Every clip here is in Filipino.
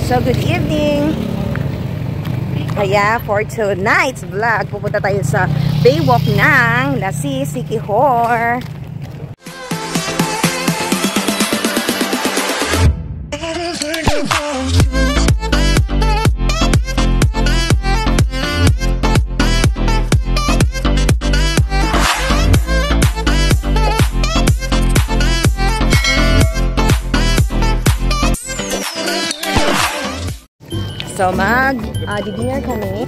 So, good evening. Kaya, for tonight's vlog, pupunta tayo sa Baywalk ng Lassis, Siquijor. So, dinner kami.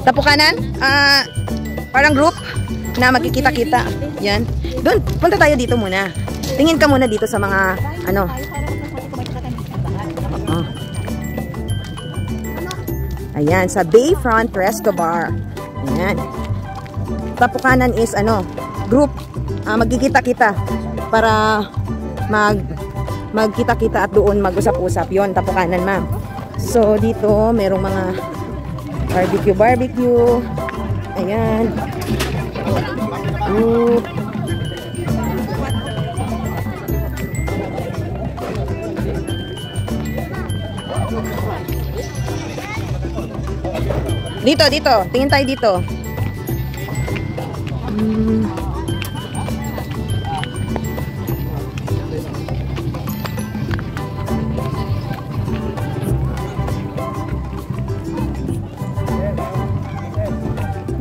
Tapo kanan, parang group na magkikita-kita. Yan. Doon, punta tayo dito muna. Tingin ka muna dito sa mga, ano. Ayan, sa Bayfront Resto Bar. Ayan. Tapo kanan is, group. Magkikita-kita para magkita-kita at doon mag-usap-usap. Yon, tapo kanan, ma'am. So, dito, merong mga barbecue. Ayan. Dito. Tingin tayo dito.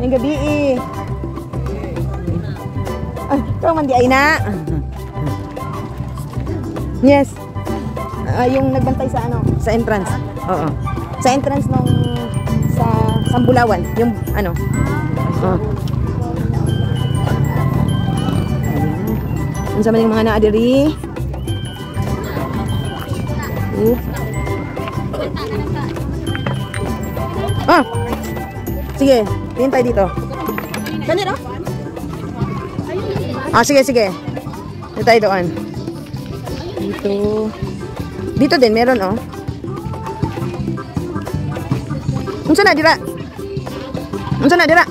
May gabi eh. Ito man di ay na. Yes. Yung nagbantay sa sa entrance. Oo. Sa entrance nung sa Sambulawan, yung Ano sa yung mga naadiri? Sige. Tingin tayo dito. Saan dito? Sige. Dito tayo doon. Dito din, meron Unsa na dira?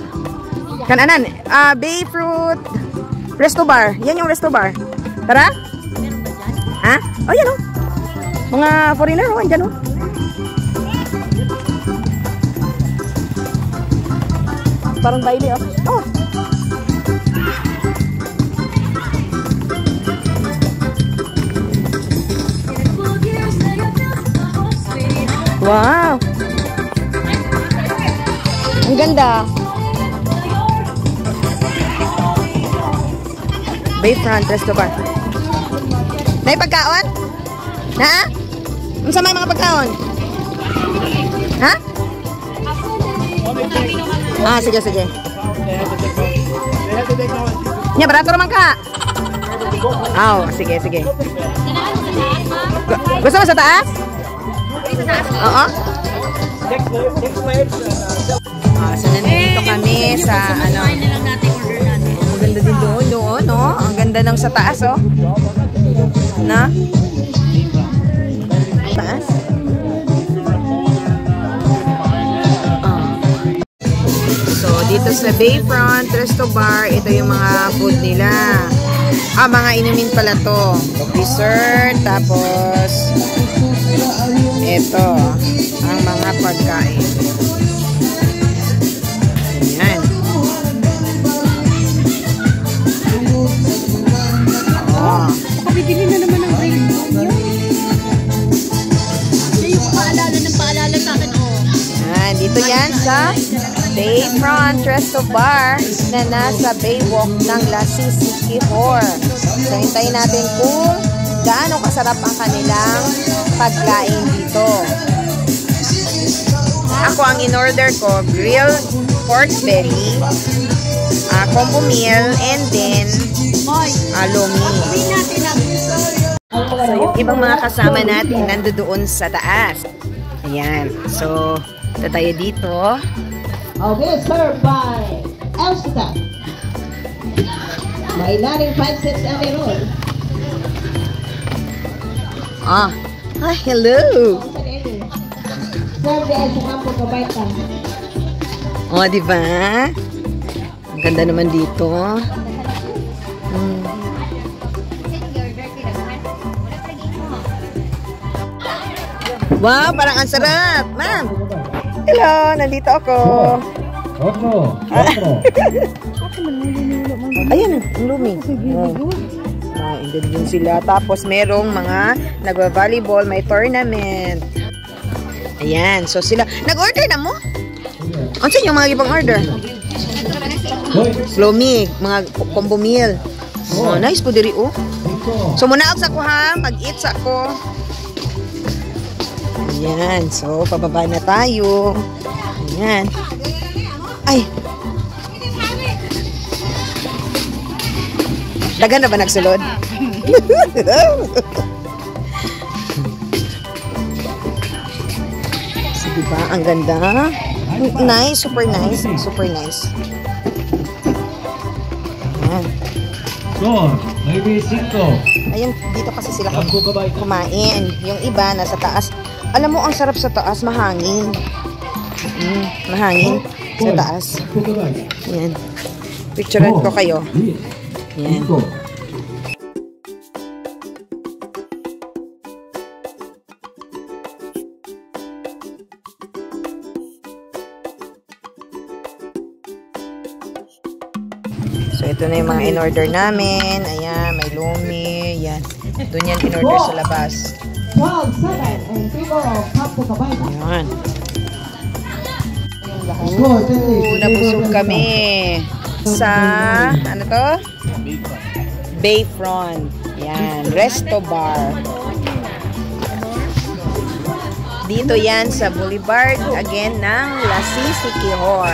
Kananan. Bayfront Resto Bar. Yan yung Resto Bar. Tara? Yan Mga foreigner, andyan Parang baile, Wow! Ang ganda. Bayfront Resto Bar. May pagkaon? Ano sa mga pagkaon? Sige. Nya, barato naman ka. Sige. Gusto mo sa taas? Oo. So, nandito kami sa, Ang ganda din doon, Ang ganda ng sa taas, Taas? Dito sa Bayfront Resto Bar, ito yung mga food nila. Mga inumin pala to. Dessert, tapos ito, ang mga pagkain. Ayan. Bibili na naman ng green yun. Yung paalala sa akin, Ayan, dito yan sa Bayfront Resto Bar na nasa Baywalk ng Lassis, Siquijor. So, hintayin natin kung gaano kasarap ang kanilang pagkain dito. Ako ang in-order ko, grilled pork belly, combo meal, and then lomi. So, yung ibang mga kasama natin nandoon sa taas. Ayan. So, tayo dito. Okay, served by Elsta. May laning 5-6 roll. Hello. Serve din sa kampo kabaita. Diba? Ang ganda naman dito. Wow, parang ang sarap. Ma'am. Hello, nandito ako. Ayan, ang lumi. And then sila. Tapos merong mga nagva-volleyball, may tournament. Ayan, so sila. Nag-order na mo? Ano sa inyo mga ibang order? Lumi, mga combo meal. Oh, nice po diri oh. So muna ako sa ko ha, mag-eat sa ko. Ayan, so pababa na tayo. Ayan. Ay. Dagan na ba nagsulod? So, diba? Ang ganda. Nice, super nice. Super nice. Ayan. Maybe 5. Ayun, dito kasi sila kumain. Yung iba nasa taas. Alam mo, ang sarap sa taas, mahangin. Mahangin sa taas. Ayan. Picturean ko kayo. Ayan. So, ito na yung mga in-order namin. Ayan, may lumi. Ayan. Doon yan in-order sa labas. 12, 7, and people of Campo Cabayta. Ayan. Nabusog kami sa, ano to? Bayfront. Ayan, Resto Bar. Dito yan sa Boulevard, again, ng Lassis, Siquijor.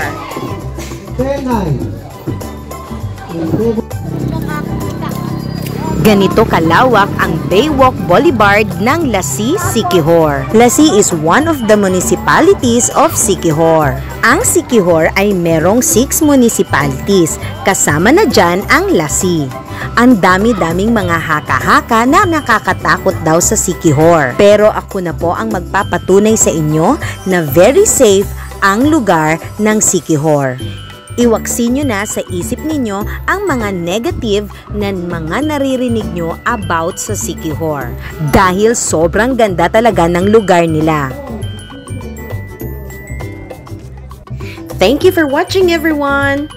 Ganito kalawak ang Baywalk Boulevard ng Lassis, Siquijor. Lassis is one of the municipalities of Siquijor. Ang Siquijor ay merong 6 municipalities, kasama na dyan ang Lassis. Ang dami-daming mga haka-haka na nakakatakot daw sa Siquijor. Pero ako na po ang magpapatunay sa inyo na very safe ang lugar ng Siquijor. Iwaksin nyo na sa isip ninyo ang mga negative na mga naririnig nyo about sa Siquijor. Dahil sobrang ganda talaga ng lugar nila. Thank you for watching everyone!